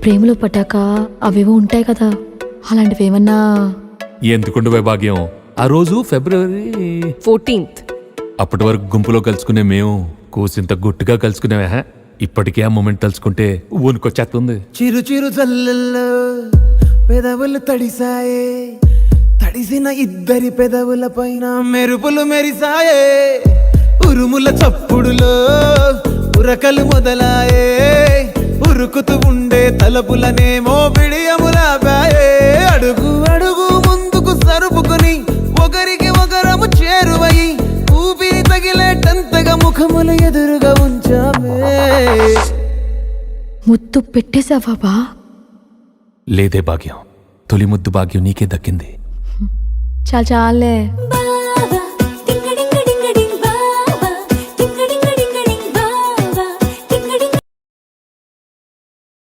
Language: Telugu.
ప్రేమలో పడ్డాక అవేవో ఉంటాయి కదా, అలాంటివి ఏమన్నా? ఎందుకుండు భాగ్యం, ఆ రోజు ఫిబ్రవరి 14th. అప్పటి వరకు గుంపులో కలుసుకునే మేము కూసింత గుట్టుగా కలుసుకునేవా. ఇప్పటికే ఆ మూమెంట్ తలుచుకుంటే ఊనుకొచ్చేస్తుంది. చిరు చిరు జల్లెల్లో పెదవులు తడిసాయే, తడిసిన ఇద్దరి పెదవుల పైన మెరుపులు మెరిసాయే, ఉరుముల చప్పుడులో ఉరకలు మొదలాయే, ఉరుకుతూ ఉండే తలపులనేమో బిడియములాపాయే. అడుగు అడుగు ముందుకు సరుపుకుని ఒకరికి ఒకరము చేరువై ఊపిరి తగిలేటంతగా ముఖములు ఎదురుగా ఉంచామే. ముద్దు పెట్టేశావా బా? లేదే భాగ్యం, తొలి ముద్దు భాగ్యం నీకే దక్కింది. చాలే.